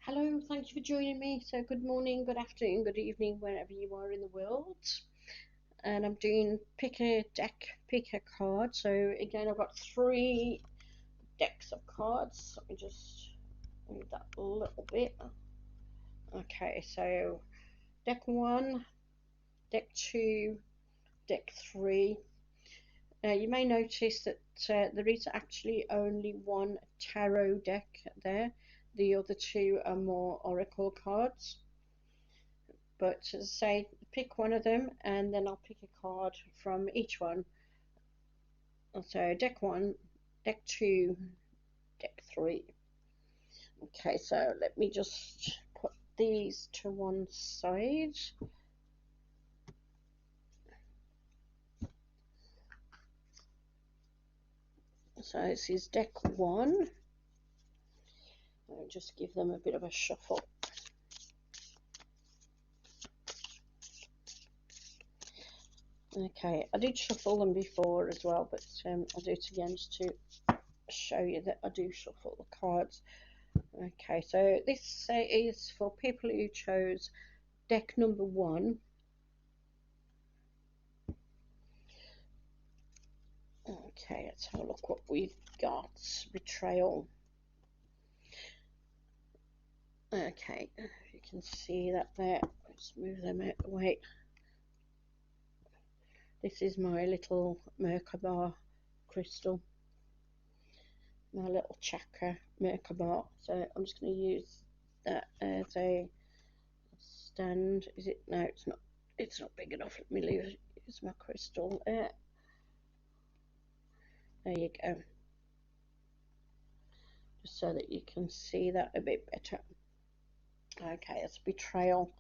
Hello, thank you for joining me. So, good morning, good afternoon, good evening, wherever you are in the world. And I'm doing pick a deck, pick a card. So, again, I've got three decks of cards. Let me just move that a little bit. Okay, so deck one, deck two, deck three. You may notice that there is actually only one tarot deck there. The other two are more oracle cards. But as I say, pick one of them and then I'll pick a card from each one. So deck one, deck two, deck three. Okay, so let me just put these to one side. So this is deck one. I'll just give them a bit of a shuffle. Okay, I did shuffle them before as well, but I'll do it again just to show you that I do shuffle the cards. Okay, so this is for people who chose deck number one. Okay, let's have a look what we've got. Betrayal. Okay, you can see that there. Let's move them out the way. This is my little Merkaba crystal. My little chakra Merkaba. So I'm just going to use that as a stand. Is it? No, it's not. It's not big enough. Let me use my crystal there. There you go. Just so that you can see that a bit better. Okay, it's betrayal.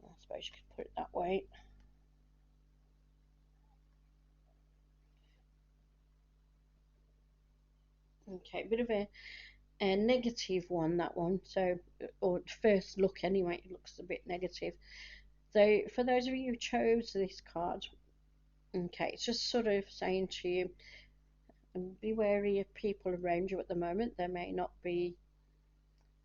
I suppose you could put it that way. Okay, a bit of a negative one, that one. So, or first look anyway, it looks a bit negative. So, for those of you who chose this card, okay, it's just sort of saying to you, be wary of people around you at the moment. They may not be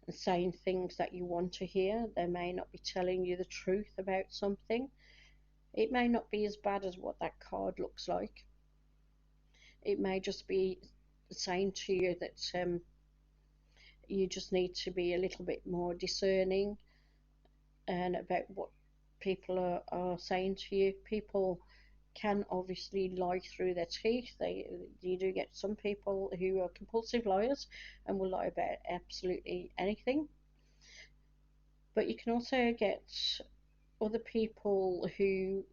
saying things that you want to hear. They may not be telling you the truth about something. It may not be as bad as what that card looks like. It may just be saying to you that you just need to be a little bit more discerning and about what people are saying to you. People can obviously lie through their teeth. You do get some people who are compulsive liars and will lie about absolutely anything. But you can also get other people who,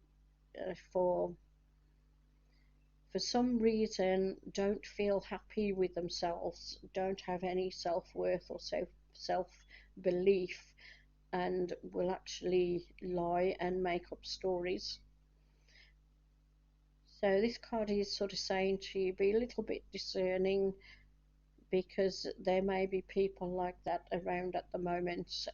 for some reason, don't feel happy with themselves, don't have any self-worth or self-belief, and will actually lie and make up stories. So this card is sort of saying to you, be a little bit discerning, because there may be people like that around at the moment.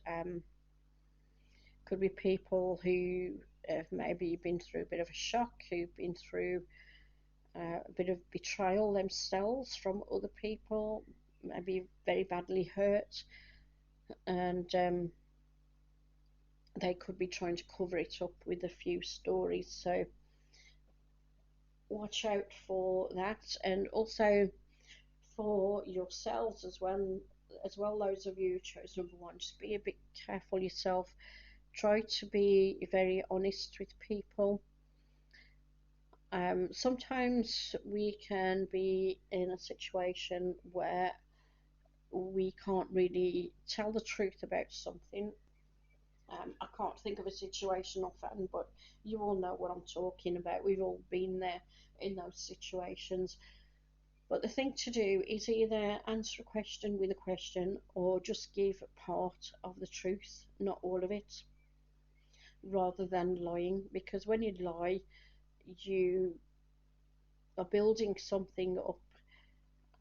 Could be people who have maybe been through a bit of a shock, who've been through a bit of betrayal themselves from other people, maybe very badly hurt, and they could be trying to cover it up with a few stories. So watch out for that, and also for yourselves as well. Those of you who chose number one, just be a bit careful yourself. Try to be very honest with people. Sometimes we can be in a situation where we can't really tell the truth about something. I can't think of a situation offhand, but you all know what I'm talking about. We've all been there in those situations. But the thing to do is either answer a question with a question or just give part of the truth, not all of it, rather than lying. Because when you lie, you are building something up.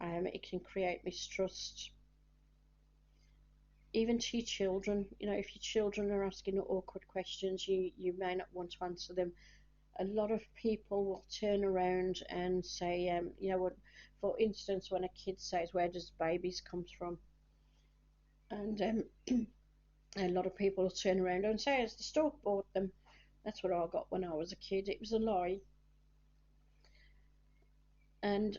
It can create mistrust, even to your children. You know, if your children are asking awkward questions, you may not want to answer them. A lot of people will turn around and say, you know what, for instance, when a kid says, where does babies come from? And A lot of people will turn around and say, "It's the store bought them." That's what I got when I was a kid. It was a lie. And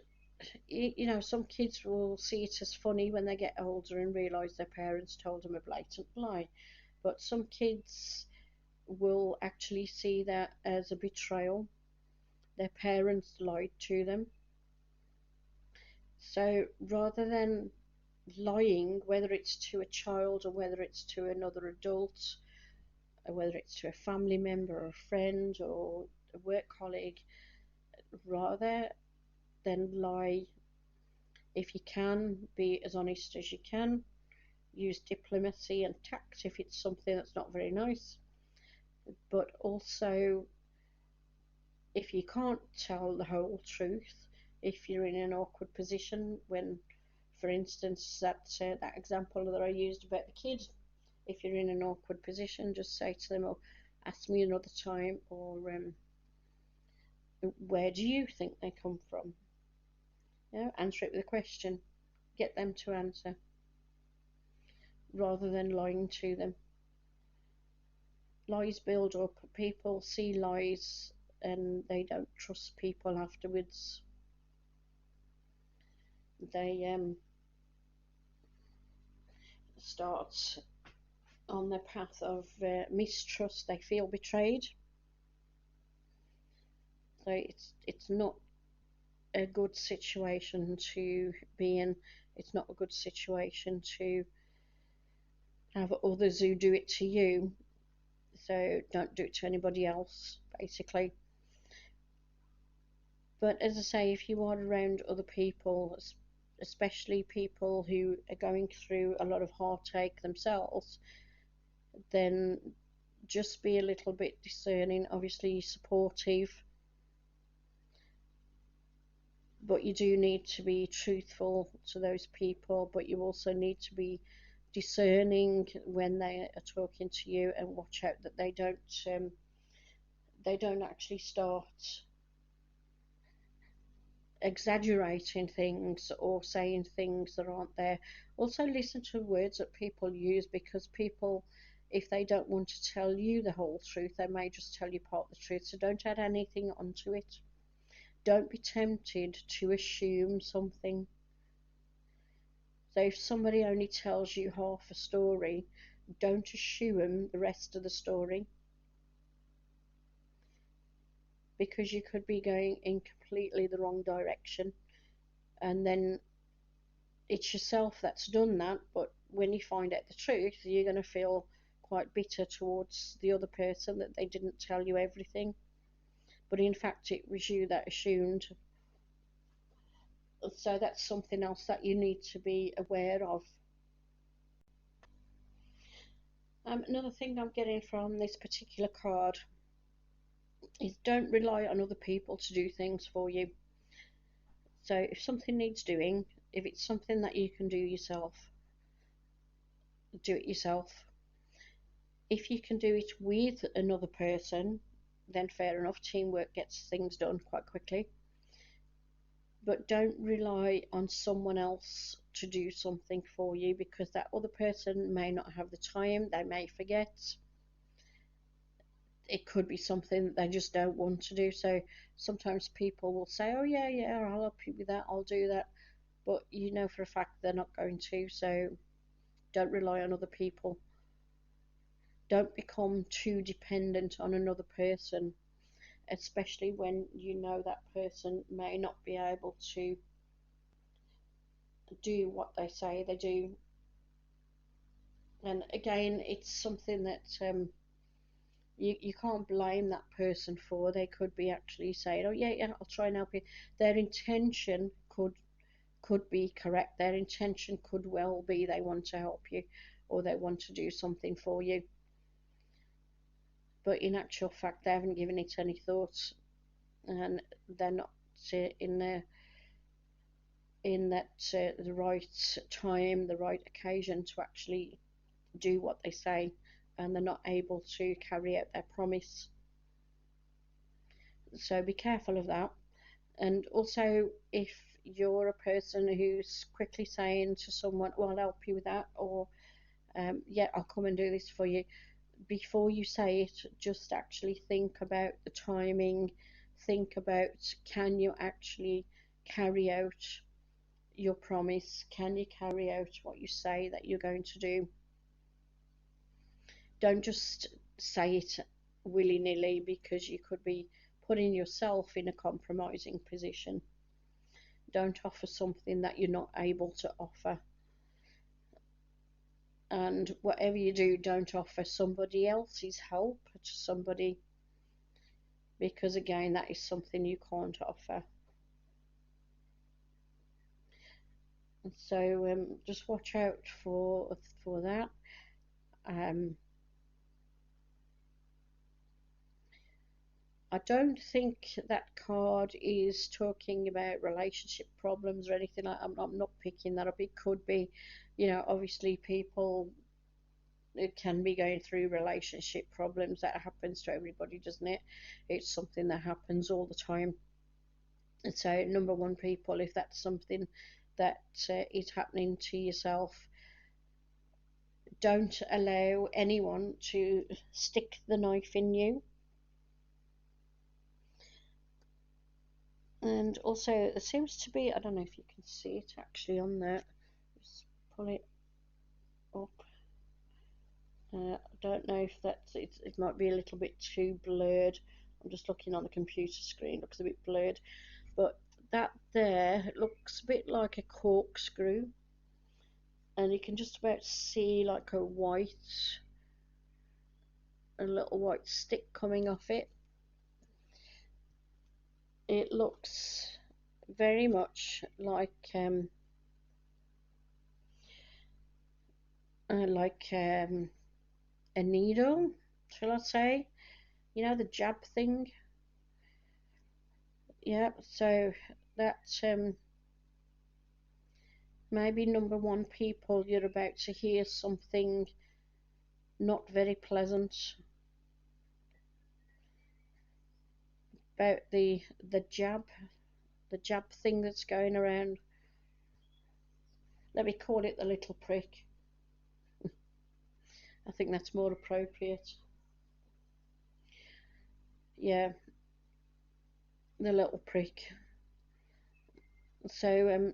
you know, some kids will see it as funny when they get older and realise their parents told them a blatant lie. But some kids will actually see that as a betrayal. Their parents lied to them. So rather than lying, whether it's to a child or whether it's to another adult, or whether it's to a family member or a friend or a work colleague, rather than lie, if you can, be as honest as you can. Use diplomacy and tact if it's something that's not very nice. But also, if you can't tell the whole truth, if you're in an awkward position, when, for instance, that example that I used about the kid, if you're in an awkward position, just say to them, "Oh, ask me another time," or "Where do you think they come from?" You know, answer it with a question. Get them to answer rather than lying to them. Lies build up. People see lies and they don't trust people afterwards. They start on the path of mistrust. They feel betrayed. So it's not a good situation to be in. It's not a good situation to have others who do it to you. So don't do it to anybody else, basically. But as I say, if you are around other people, especially people who are going through a lot of heartache themselves, then just be a little bit discerning, obviously supportive, but you do need to be truthful to those people, but you also need to be discerning when they are talking to you and watch out that they don't actually start exaggerating things or saying things that aren't there. Also, listen to words that people use, because people, if they don't want to tell you the whole truth, they may just tell you part of the truth. So don't add anything onto it. Don't be tempted to assume something. So if somebody only tells you half a story, don't assume the rest of the story, because you could be going in completely the wrong direction, and then it's yourself that's done that. But when you find out the truth, you're going to feel quite bitter towards the other person that they didn't tell you everything, but in fact it was you that assumed. So that's something else that you need to be aware of. Another thing I'm getting from this particular card is don't rely on other people to do things for you. So if something needs doing, if it's something that you can do yourself, do it yourself. If you can do it with another person, then fair enough, teamwork gets things done quite quickly. But don't rely on someone else to do something for you, because that other person may not have the time, they may forget. It could be something that they just don't want to do. So sometimes people will say, "Oh, yeah, yeah, I'll help you with that, I'll do that." But you know for a fact they're not going to. So don't rely on other people. Don't become too dependent on another person, especially when you know that person may not be able to do what they say they do. And again, it's something that you can't blame that person for. They could be actually saying, "Oh, yeah, yeah, I'll try and help you." Their intention could be correct. Their intention could well be they want to help you or they want to do something for you. But in actual fact, they haven't given it any thought, and they're not in the in that the right time, the right occasion to actually do what they say, and they're not able to carry out their promise. So be careful of that. And also, if you're a person who's quickly saying to someone, "Well, I'll help you with that," or yeah, I'll come and do this for you. Before you say it, just actually think about the timing, think about, can you actually carry out your promise? Can you carry out what you say that you're going to do? Don't just say it willy nilly, because you could be putting yourself in a compromising position. Don't offer something that you're not able to offer. And whatever you do, don't offer somebody else's help to somebody, because again, that is something you can't offer. So just watch out for that. Um, I don't think that card is talking about relationship problems or anything like. I'm not picking that up. It could be, obviously people, it can be going through relationship problems. That happens to everybody, doesn't it? It's something that happens all the time. And so, number one, people, if that's something that is happening to yourself, don't allow anyone to stick the knife in you. And also, there seems to be, I don't know if you can see it actually on there. Just pull it up. I don't know if it might be a little bit too blurred. I'm just looking on the computer screen, it looks a bit blurred. But that there looks a bit like a corkscrew. And you can just about see like a little white stick coming off it. It looks very much like a needle, shall I say? The jab thing. Yeah, so that maybe number one, people, you're about to hear something not very pleasant about the jab thing that's going around. Let me call it the little prick. I think that's more appropriate. Yeah, the little prick. So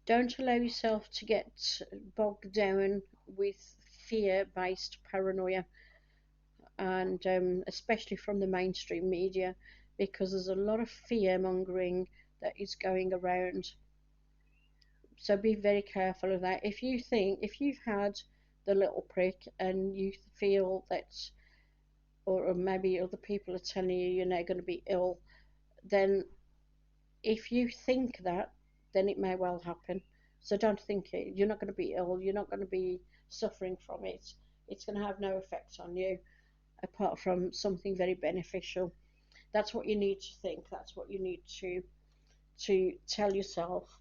don't allow yourself to get bogged down with fear-based paranoia, and especially from the mainstream media, because there's a lot of fear mongering that is going around. So be very careful of that. If you've had the little prick and you feel that, or maybe other people are telling you you're now going to be ill, then if you think that, then it may well happen. So don't think it. You're not going to be ill. You're not going to be suffering from it. It's going to have no effect on you apart from something very beneficial. That's what you need to think. That's what you need to tell yourself,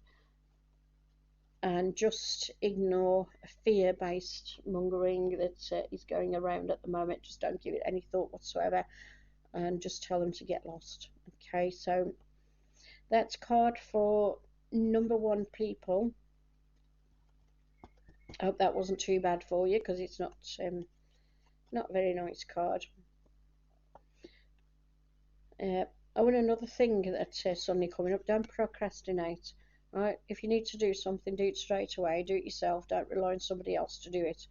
and just ignore fear-based mongering that is going around at the moment. Just don't give it any thought whatsoever, and just tell them to get lost. Okay, so that's card for number one, people. I hope that wasn't too bad for you, because it's not a very nice card. Oh, and another thing that's suddenly coming up: don't procrastinate. Right? If you need to do something, do it straight away. Do it yourself. Don't rely on somebody else to do it,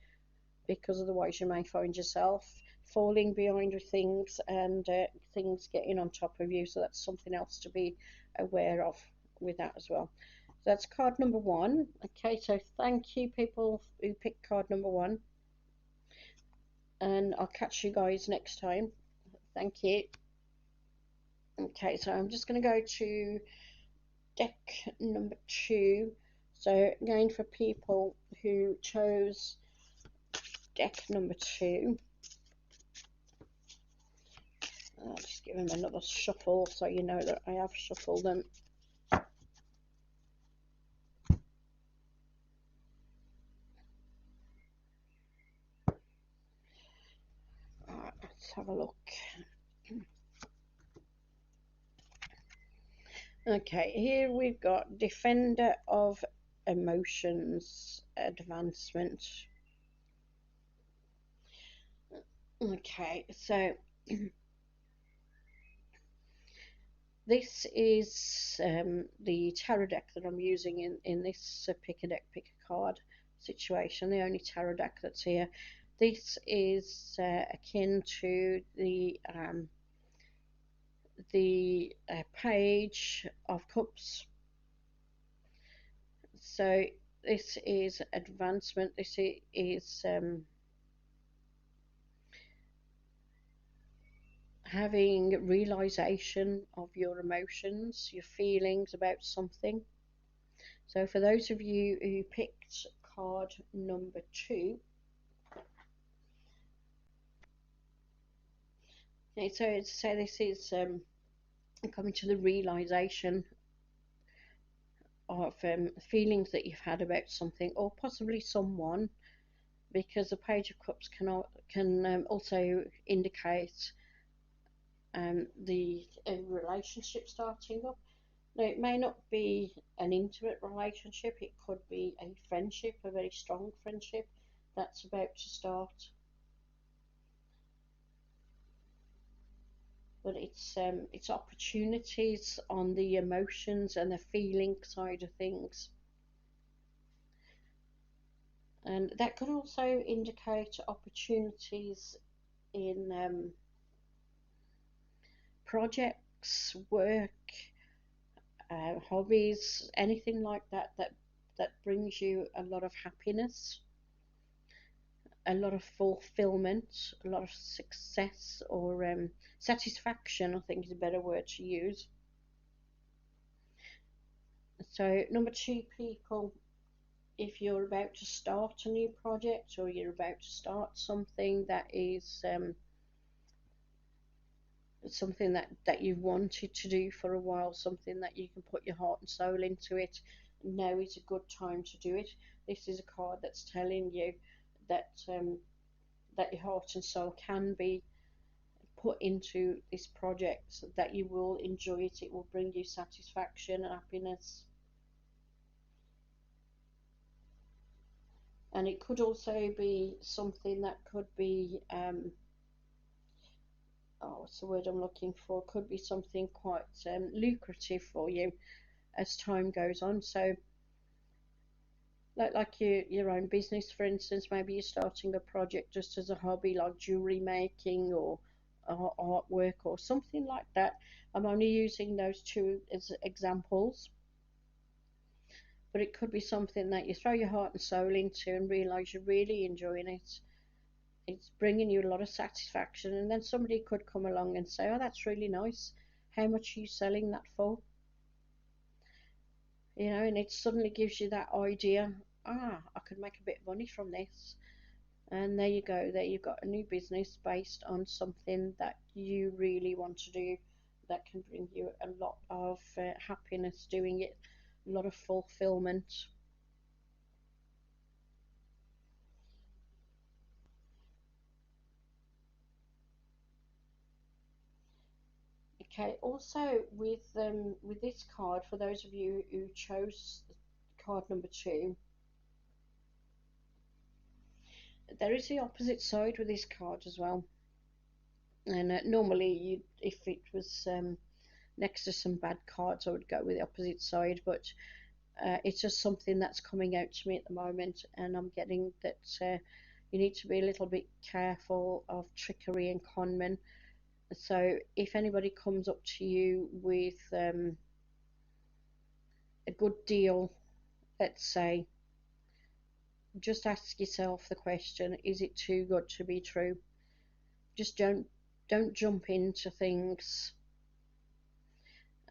because otherwise you may find yourself falling behind with things, and things getting on top of you. So that's something else to be aware of with that as well. So that's card number one. Okay, so thank you, people who picked card number one, and I'll catch you guys next time. Thank you. Okay, so I'm just going to go to deck number two. So again, for people who chose deck number two, I'll just give them another shuffle so you know that I have shuffled them. Alright, let's have a look. Okay, here we've got Defender of Emotions, Advancement. Okay, so this is the tarot deck that I'm using in this pick a deck, pick a card situation, the only tarot deck that's here. This is akin to the Page of Cups. So this is advancement. This is having realization of your emotions, your feelings about something. So for those of you who picked card number 2, okay, so this is coming to the realization of feelings that you've had about something or possibly someone, because the Page of Cups can also indicate the relationship starting up. Now, it may not be an intimate relationship, it could be a friendship, a very strong friendship that's about to start. But it's opportunities on the emotions and the feeling side of things. And that could also indicate opportunities in projects, work, hobbies, anything like that brings you a lot of happiness, a lot of fulfillment, a lot of success or satisfaction, I think is a better word to use. So, number 2, people, if you're about to start a new project or you're about to start something that is something that you've wanted to do for a while, something that you can put your heart and soul into it, now is a good time to do it. This is a card that's telling you that that your heart and soul can be put into this project, so that you will enjoy it. It will bring you satisfaction and happiness. And it could also be something that could be oh, what's the word I'm looking for? Could be something quite lucrative for you as time goes on. So, like your own business, for instance, maybe you're starting a project just as a hobby, like jewelry making or artwork or something like that. I'm only using those two as examples, but it could be something that you throw your heart and soul into and realize you're really enjoying it. It's bringing you a lot of satisfaction, and then somebody could come along and say, "Oh, that's really nice. How much are you selling that for?" And it suddenly gives you that idea. I could make a bit of money from this. And there you go. There you've got a new business based on something that you really want to do, that can bring you a lot of happiness doing it, a lot of fulfillment. Okay, also with this card, for those of you who chose card number 2, there is the opposite side with this card as well. And normally, if it was next to some bad cards, I would go with the opposite side. But it's just something that's coming out to me at the moment, and I'm getting that you need to be a little bit careful of trickery and conmen. So if anybody comes up to you with a good deal, let's say, just ask yourself the question: is it too good to be true? Just don't jump into things.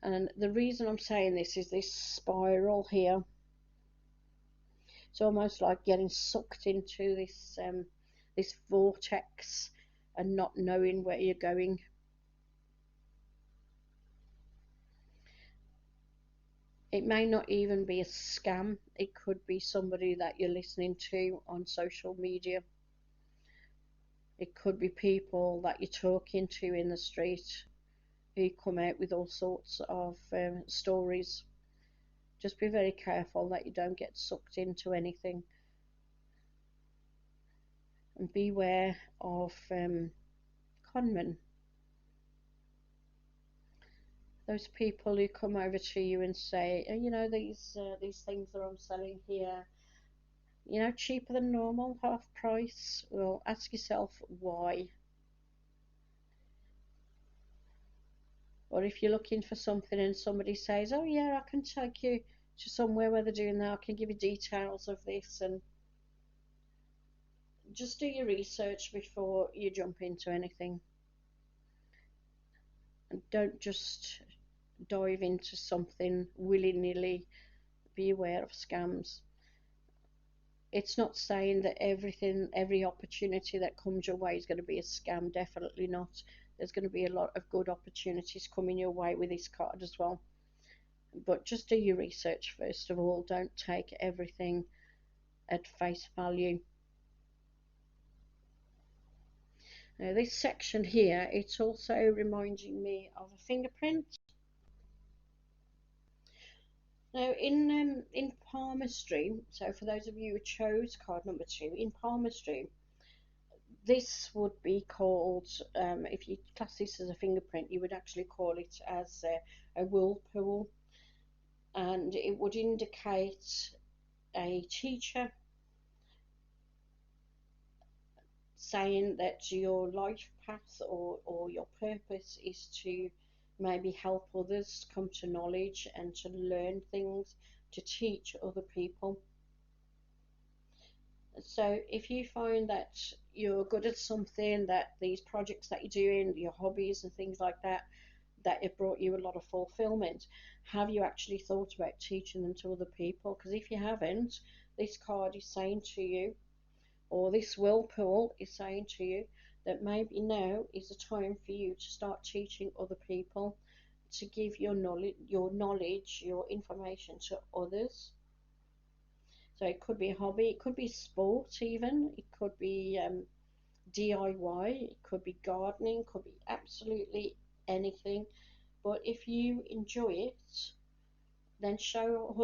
And the reason I'm saying this is this spiral here. It's almost like getting sucked into this vortex and not knowing where you're going. It may not even be a scam. It could be somebody that you're listening to on social media. It could be people that you're talking to in the street who come out with all sorts of stories. Just be very careful that you don't get sucked into anything, and beware of conmen. Those people who come over to you and say, oh, you know, these things that I'm selling here, you know, cheaper than normal, half price. Well, ask yourself why. Or if you're looking for something and somebody says, oh yeah, I can take you to somewhere where they're doing that, I can give you details of this, and just do your research before you jump into anything. And don't just dive into something willy-nilly. Be aware of scams. It's not saying that everything, every opportunity that comes your way is going to be a scam. Definitely not. There's going to be a lot of good opportunities coming your way with this card as well. But just do your research first of all. Don't take everything at face value. Now this section here, it's also reminding me of a fingerprint. Now in palmistry, so for those of you who chose card number 2, in palmistry, this would be called, if you class this as a fingerprint, you would actually call it as a whirlpool, and it would indicate a teacher saying that your life path or your purpose is to maybe help others come to knowledge and to learn things, to teach other people. So if you find that you're good at something, that these projects that you're doing, your hobbies and things like that, that it brought you a lot of fulfillment, have you actually thought about teaching them to other people? Because if you haven't, this card is saying to you, or this whirlpool is saying to you, that maybe now is the time for you to start teaching other people, to give your knowledge, your information to others. So it could be a hobby, it could be sport even, it could be DIY, it could be gardening, it could be absolutely anything. But if you enjoy it, then show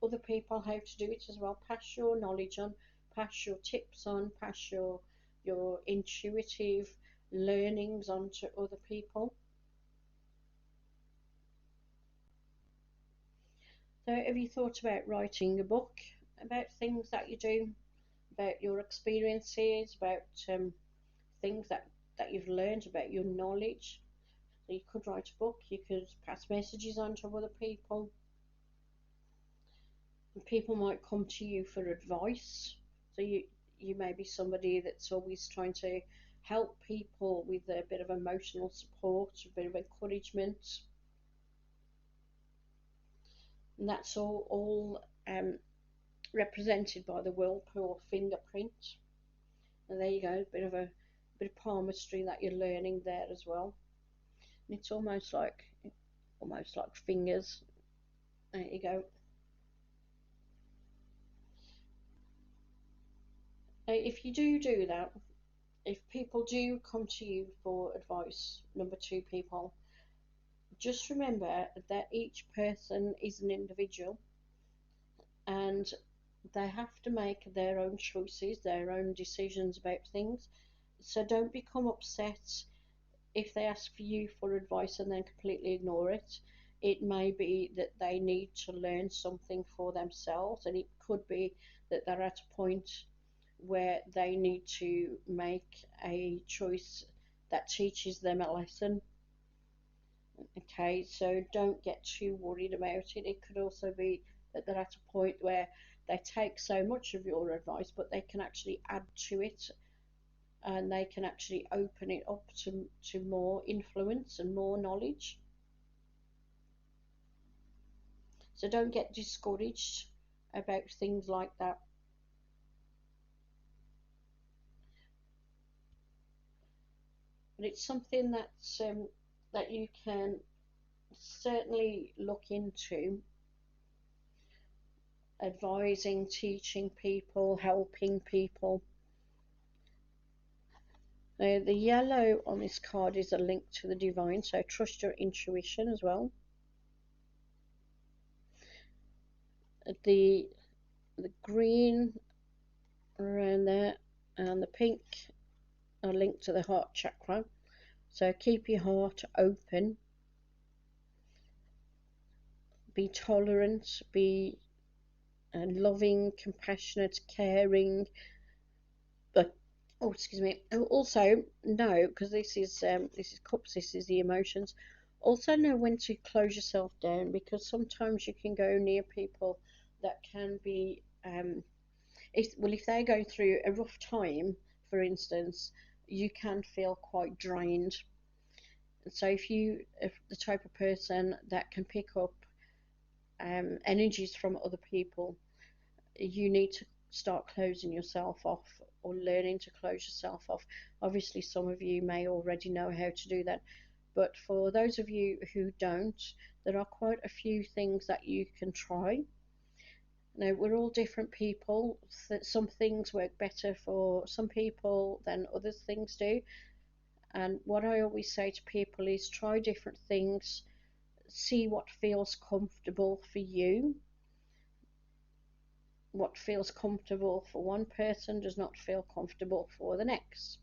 other people how to do it as well. Pass your knowledge on, pass your tips on, pass your intuitive learnings on to other people. So have you thought about writing a book about things that you do, about your experiences, about things that you've learned, about your knowledge? So you could write a book, you could pass messages on to other people. And people might come to you for advice. So you may be somebody that's always trying to help people with a bit of emotional support, a bit of encouragement. And that's all represented by the whirlpool fingerprint. And there you go, a bit of palmistry that you're learning there as well. And it's almost like fingers. There you go. If you do that, if people do come to you for advice, number 2 people, just remember that each person is an individual and they have to make their own choices, their own decisions about things. So don't become upset if they ask for you for advice and then completely ignore it. It may be that they need to learn something for themselves, and it could be that they're at a point where they need to make a choice that teaches them a lesson. Okay, so don't get too worried about it. It could also be that they're at a point where they take so much of your advice, but they can actually add to it, and they can actually open it up to more influence and more knowledge. So don't get discouraged about things like that. But it's something that you can certainly look into, advising, teaching people, helping people. The yellow on this card is a link to the divine, so trust your intuition as well. The green around there and the pink are linked to the heart chakra. So keep your heart open, be tolerant, be loving, compassionate, caring, but oh, excuse me. Also, know, because this is cups, this is the emotions. Also know when to close yourself down, because sometimes you can go near people that can be if they're going through a rough time, for instance, you can feel quite drained. So if the type of person that can pick up energies from other people, you need to start closing yourself off, or learning to close yourself off. Obviously, some of you may already know how to do that, but for those of you who don't, there are quite a few things that you can try. Now, we're all different people. Some things work better for some people than other things do. And what I always say to people is try different things, see what feels comfortable for you. What feels comfortable for one person does not feel comfortable for the next.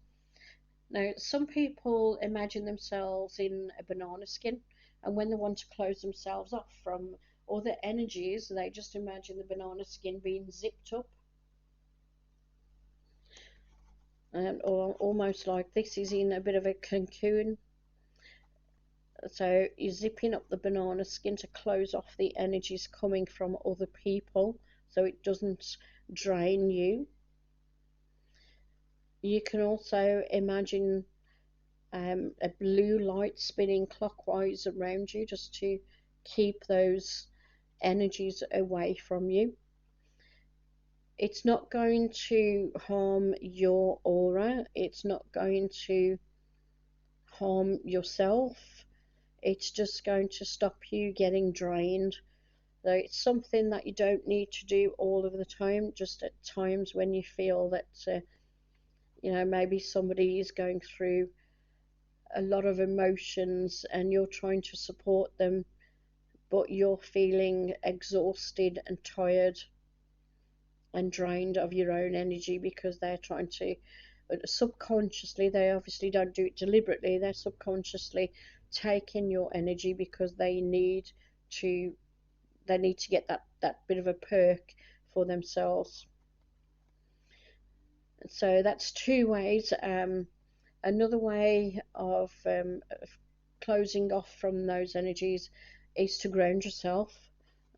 Now, some people imagine themselves in a banana skin, and when they want to close themselves off from other energies, they just imagine the banana skin being zipped up, or almost like this is in a bit of a cocoon. So you're zipping up the banana skin to close off the energies coming from other people so it doesn't drain you. You can also imagine a blue light spinning clockwise around you just to keep those energies away from you. It's not going to harm your aura, it's not going to harm yourself, it's just going to stop you getting drained. So it's something that you don't need to do all of the time, just at times when you feel that, maybe somebody is going through a lot of emotions and you're trying to support them, but you're feeling exhausted and tired and drained of your own energy because they're trying to, subconsciously, they obviously don't do it deliberately, they're subconsciously taking your energy because to they need to get that bit of a perk for themselves. So that's two ways. Another way of closing off from those energies is to ground yourself.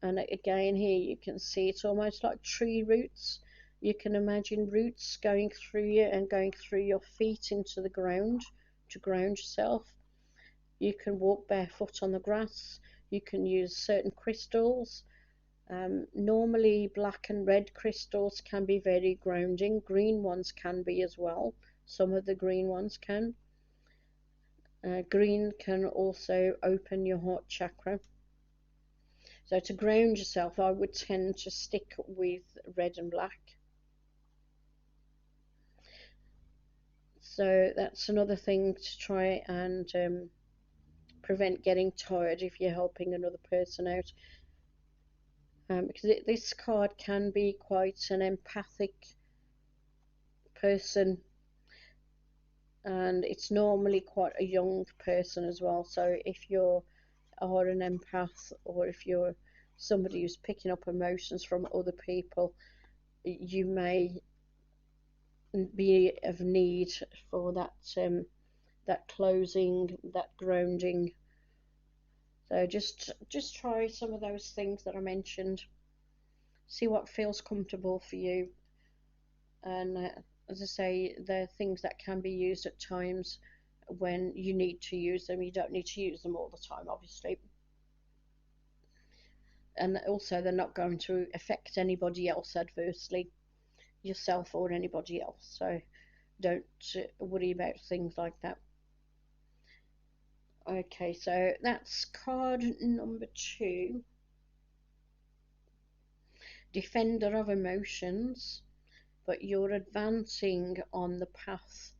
And again, here you can see it's almost like tree roots. You can imagine roots going through you and going through your feet into the ground to ground yourself. You can walk barefoot on the grass. You can use certain crystals. Normally, black and red crystals can be very grounding. Green ones can be as well. Some of the green ones can. Green can also open your heart chakra. So to ground yourself, I would tend to stick with red and black. So that's another thing to try and prevent getting tired if you're helping another person out. Because this card can be quite an empathic person, and it's normally quite a young person as well. So if you are an empath, or if you're somebody who's picking up emotions from other people, you may be of need for that closing, that grounding. So just try some of those things that I mentioned. See what feels comfortable for you. And as I say, they're things that can be used at times when you need to use them. You don't need to use them all the time, obviously. And also, they're not going to affect anybody else adversely, yourself or anybody else. So don't worry about things like that. Okay, so that's card number 2, Defender of Emotions. But you're advancing on the path.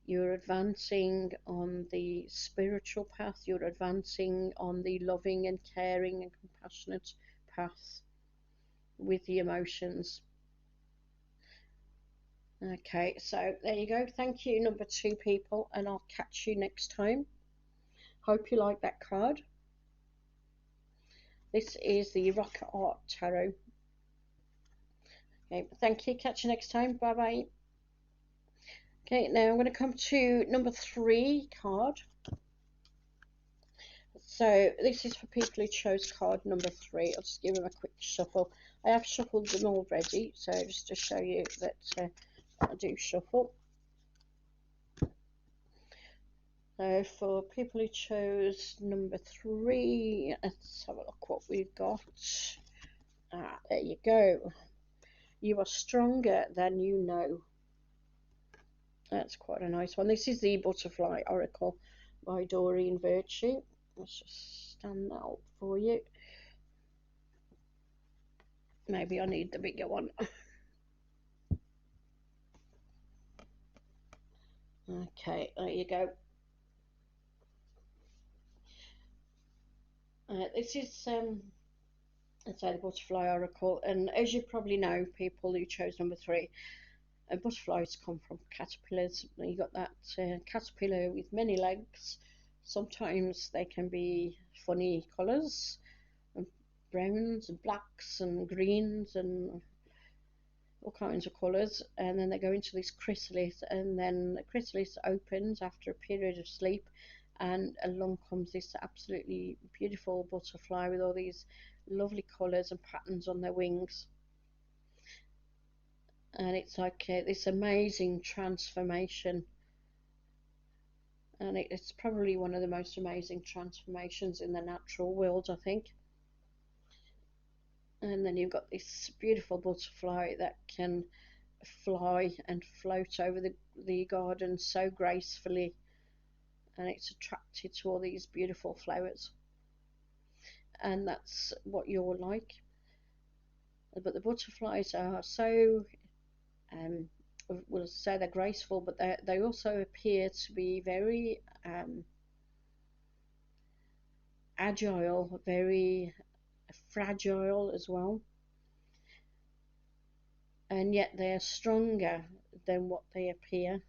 You're advancing on the spiritual path. You're advancing on the loving and caring and compassionate path with the emotions. Okay, so there you go. Thank you, number two people, and I'll catch you next time. Hope you like that card. This is the Rock Art Tarot. Okay, thank you. Catch you next time. Bye bye. Okay, now I'm going to come to number three card. So this is for people who chose card number three. I'll just give them a quick shuffle. I have shuffled them already, so just to show you that I do shuffle. So for people who chose number three, let's have a look what we've got. Ah, there you go. You are stronger than you know. That's quite a nice one. This is the Butterfly Oracle by Doreen Virtue. Let's just stand that up for you. Maybe I need the bigger one. Okay, there you go. This is let's say the Butterfly Oracle, and as you probably know, people who chose number three, butterflies come from caterpillars. You got that caterpillar with many legs. Sometimes they can be funny colours, and browns and blacks and greens and all kinds of colours, and then they go into this chrysalis, and then the chrysalis opens after a period of sleep, and along comes this absolutely beautiful butterfly with all these lovely colours and patterns on their wings. And it's like this amazing transformation, and it's probably one of the most amazing transformations in the natural world, I think. And then you've got this beautiful butterfly that can fly and float over the garden so gracefully, and it's attracted to all these beautiful flowers, and that's what you're like. But the butterflies are so um, we'll say they're graceful, but they also appear to be very agile, very fragile as well, and yet they are stronger than what they appear.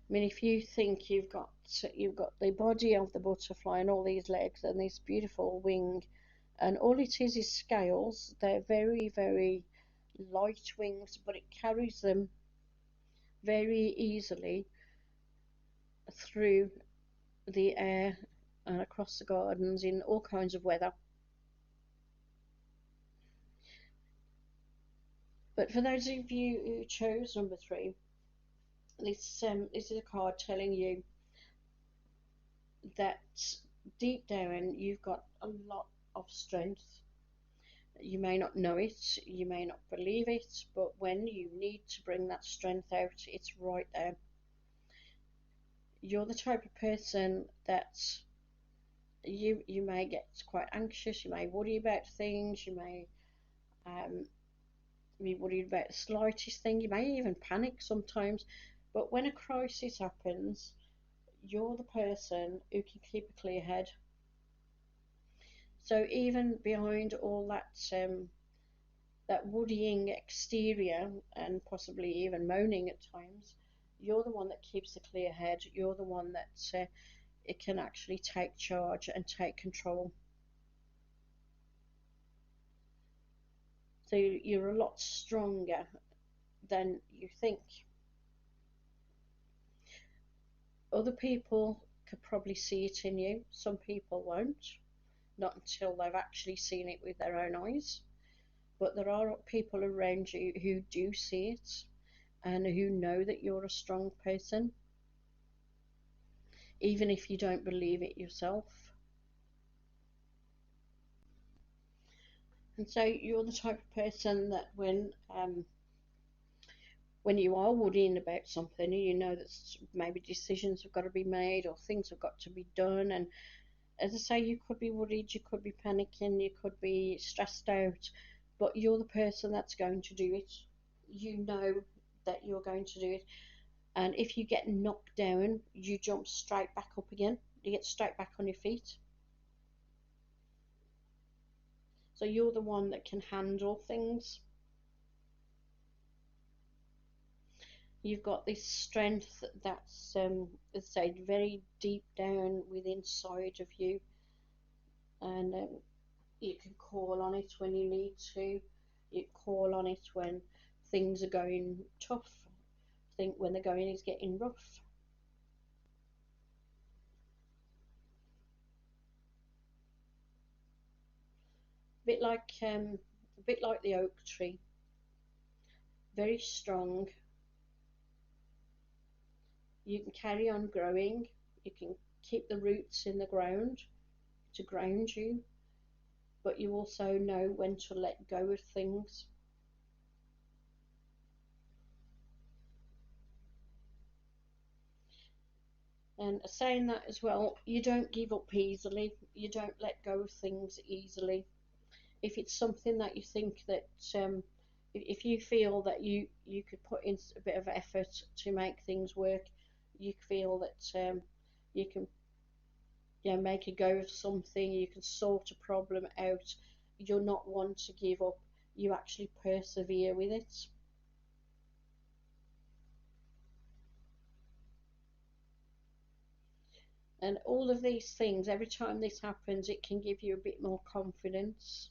I mean, if you think you've got the body of the butterfly and all these legs and this beautiful wing, and all it is scales. They're very, very light wings, but it carries them very easily through the air and across the gardens in all kinds of weather. But for those of you who chose number three, this is a card telling you that deep down you've got a lot of strength. You may not know it, you may not believe it, but when you need to bring that strength out, it's right there. You're the type of person that you may get quite anxious, you may worry about things, you may be worried about the slightest thing, you may even panic sometimes. But when a crisis happens, you're the person who can keep a clear head. So even behind all that worrying exterior and possibly even moaning at times, you're the one that keeps a clear head. You're the one that it can actually take charge and take control. So you're a lot stronger than you think. Other people could probably see it in you. Some people won't, not until they've actually seen it with their own eyes. But there are people around you who do see it and who know that you're a strong person, even if you don't believe it yourself. And so you're the type of person that when you are worrying about something, and you know that maybe decisions have got to be made or things have got to be done, and as I say, you could be worried, you could be panicking, you could be stressed out, but you're the person that's going to do it. You know that you're going to do it. And if you get knocked down, you jump straight back up again. You get straight back on your feet. So you're the one that can handle things. You've got this strength that's, let's say, very deep down within inside of you, and you can call on it when you need to. You call on it when things are going tough. Think when the going is getting rough. Bit like a bit like the oak tree, very strong. You can carry on growing. You can keep the roots in the ground to ground you, but you also know when to let go of things. And saying that as well, you don't give up easily. You don't let go of things easily. If it's something that you think that, if you feel that you could put in a bit of effort to make things work, you feel that, you can, make a go of something, you can sort a problem out, you're not one to give up, you actually persevere with it. And all of these things, every time this happens, it can give you a bit more confidence.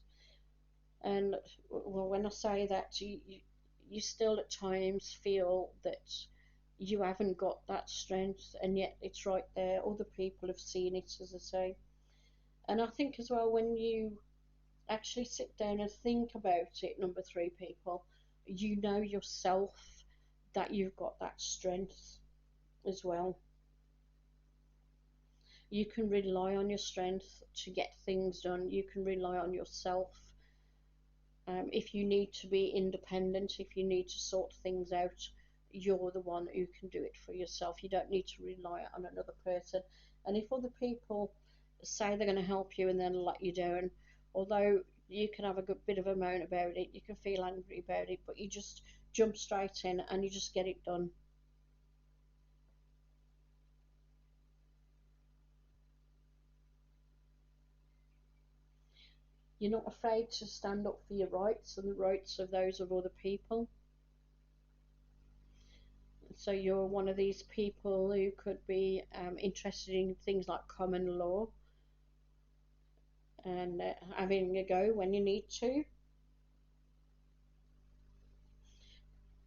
And well, when I say that, you still at times feel that you haven't got that strength, and yet it's right there. Other people have seen it, as I say. And I think as well, when you actually sit down and think about it, number three people, you know yourself that you've got that strength as well. You can rely on your strength to get things done. You can rely on yourself. If you need to be independent, if you need to sort things out, you're the one who can do it for yourself. You don't need to rely on another person. And if other people say they're going to help you and then let you down, although you can have a good bit of a moan about it, you can feel angry about it, but you just jump straight in and you just get it done. You're not afraid to stand up for your rights and the rights of those of other people. So you're one of these people who could be interested in things like common law and having a go when you need to.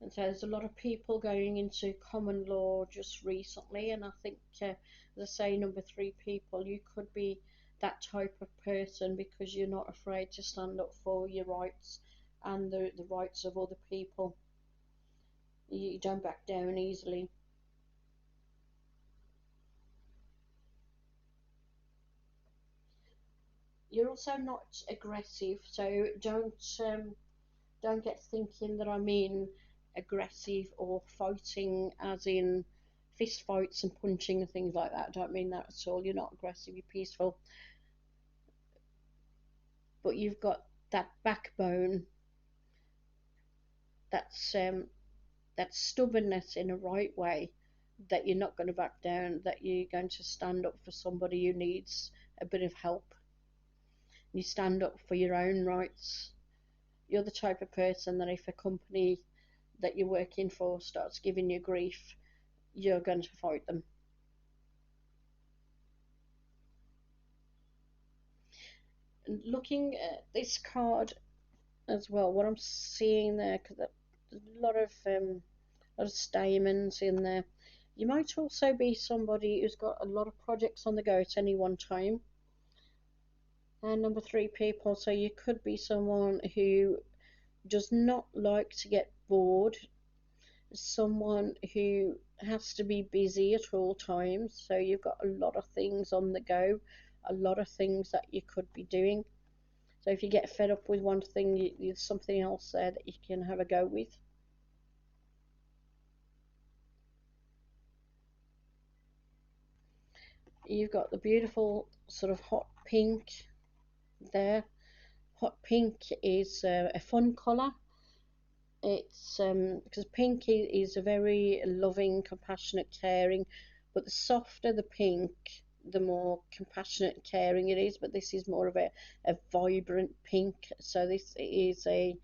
And so there's a lot of people going into common law just recently, and I think, as I say, number three people, you could be that type of person because you're not afraid to stand up for your rights and the rights of other people. You don't back down easily. You're also not aggressive, so don't get thinking that I mean aggressive or fighting as in fist fights and punching and things like that. I don't mean that at all. You're not aggressive, you're peaceful. But you've got that backbone, that's that stubbornness in a right way, that you're not going to back down, that you're going to stand up for somebody who needs a bit of help. You stand up for your own rights. You're the type of person that if a company that you're working for starts giving you grief, you're going to fight them. And looking at this card as well, what I'm seeing there, because there's a lot of stamens in there. You might also be somebody who's got a lot of projects on the go at any one time. And number three people, so you could be someone who does not like to get bored, someone who has to be busy at all times, so you've got a lot of things on the go, a lot of things that you could be doing. So if you get fed up with one thing, there's something else there that you can have a go with. You've got the beautiful sort of hot pink there. Hot pink is a fun colour. It's because pink is a very loving, compassionate, caring, but the softer the pink, the more compassionate and caring it is. But this is more of a vibrant pink, so this is a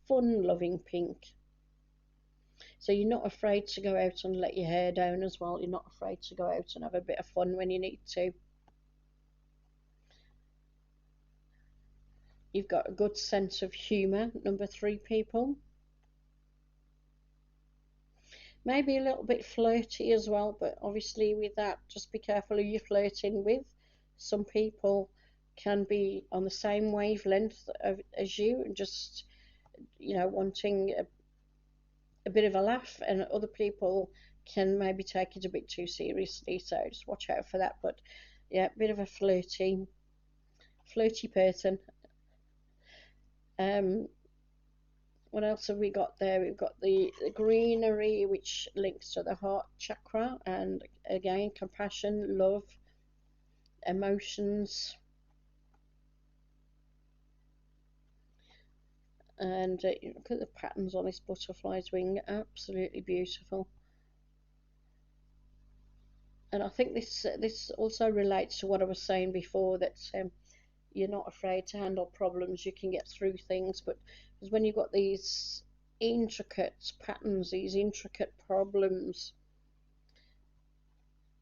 fun, loving pink. So you're not afraid to go out and let your hair down as well. You're not afraid to go out and have a bit of fun when you need to. You've got a good sense of humour, number three, people. Maybe a little bit flirty as well, but obviously with that, just be careful who you're flirting with. Some people can be on the same wavelength as you and just, wanting a bit of a laugh, and other people can maybe take it a bit too seriously, so just watch out for that. But yeah, a bit of a flirty person. um what else have we got there? We've got the greenery, which links to the heart chakra, and again, compassion, love, emotions. And look at the patterns on this butterfly's wing, absolutely beautiful. And I think this also relates to what I was saying before, that you're not afraid to handle problems, you can get through things. But because when you've got these intricate patterns, these intricate problems,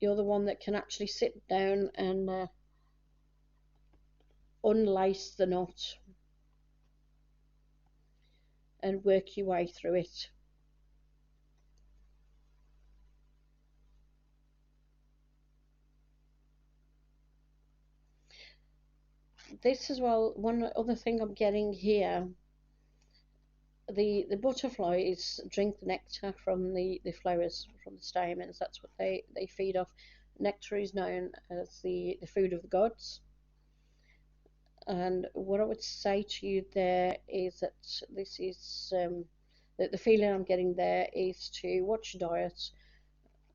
you're the one that can actually sit down and unlace the knot and work your way through it. This as well, one other thing I'm getting here, the butterflies drink the nectar from the flowers, from the stamens. That's what they feed off. Nectar is known as the food of the gods. And what I would say to you there is that this is that the feeling I'm getting there is to watch your diet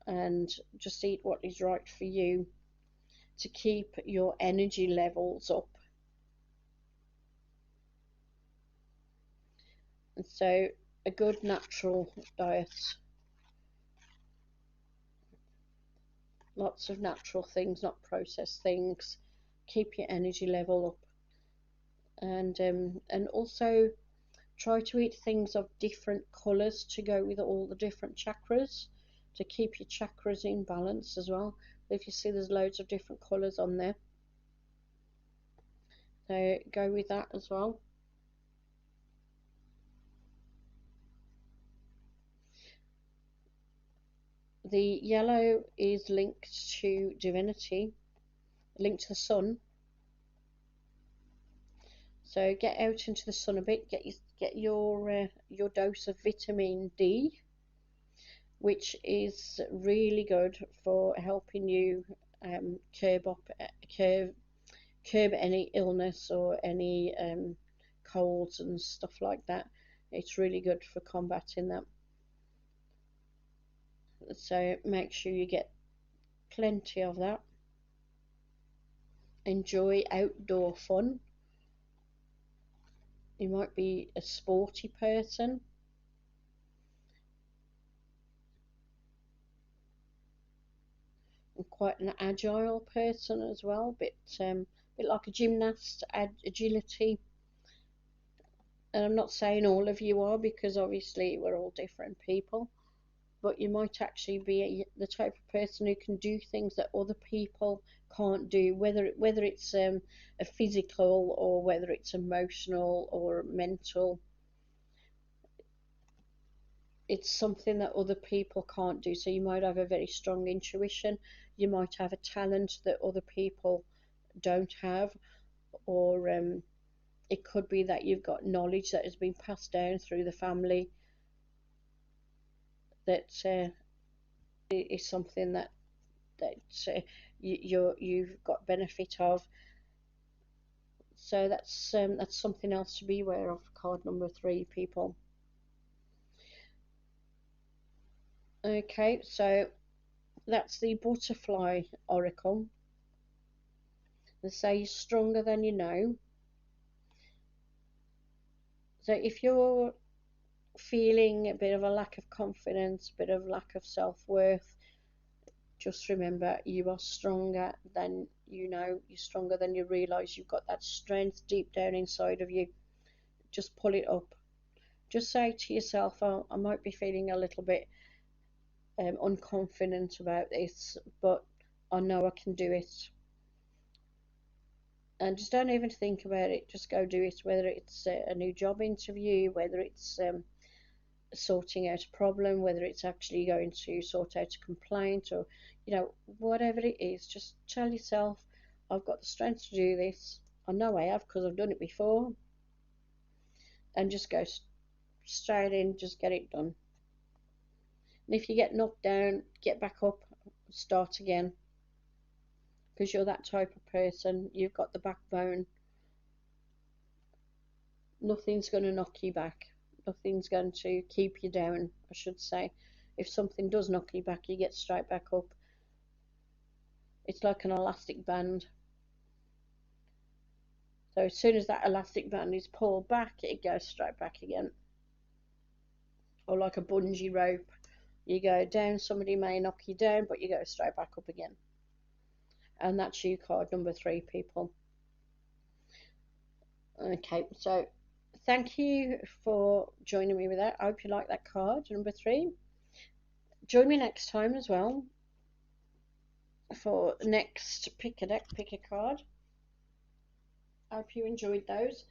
and just eat what is right for you to keep your energy levels up. And so a good natural diet, lots of natural things, not processed things, keep your energy level up. And also try to eat things of different colours to go with all the different chakras, to keep your chakras in balance as well. If you see, there's loads of different colours on there, so go with that as well. The yellow is linked to divinity, linked to the sun. So get out into the sun a bit, get your dose of vitamin D, which is really good for helping you curb up curb any illness or any colds and stuff like that. It's really good for combating that. So make sure you get plenty of that. Enjoy outdoor fun. You might be a sporty person and quite an agile person as well, bit like a gymnast, agility. And I'm not saying all of you are, because obviously we're all different people, but you might actually be the type of person who can do things that other people can't do, whether it's a physical or whether it's emotional or mental. It's something that other people can't do. So you might have a very strong intuition, you might have a talent that other people don't have, or it could be that you've got knowledge that has been passed down through the family that is something that you've got benefit of. So that's something else to be aware of. Card number three, people. Okay, so that's the butterfly oracle. They say you're stronger than you know. So if you're feeling a bit of a lack of confidence, a bit of lack of self-worth, just remember you are stronger than you know. You're stronger than you realize. You've got that strength deep down inside of you. Just pull it up. Just say to yourself, oh, I might be feeling a little bit unconfident about this, but I know I can do it. And just don't even think about it, just go do it, whether it's a new job interview, whether it's sorting out a problem, whether it's actually going to sort out a complaint, or whatever it is. Just tell yourself, I've got the strength to do this. I know I have because I've done it before. And just go straight in, just get it done. And if you get knocked down, get back up, start again, because you're that type of person. You've got the backbone. Nothing's going to knock you back. Nothing's going to keep you down, I should say. If something does knock you back, you get straight back up. It's like an elastic band. So as soon as that elastic band is pulled back, it goes straight back again. Or like a bungee rope. You go down, somebody may knock you down, but you go straight back up again. And that's you, card number 3, people. Okay, so thank you for joining me with that. I hope you like that card, number 3. Join me next time as well for the next pick a deck, pick a card. I hope you enjoyed those.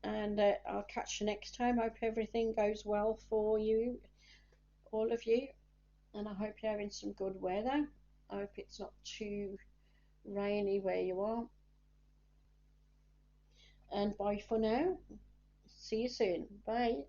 And I'll catch you next time. I hope everything goes well for you, all of you. And I hope you're having some good weather. I hope it's not too rainy where you are. And bye for now. See you soon. Bye.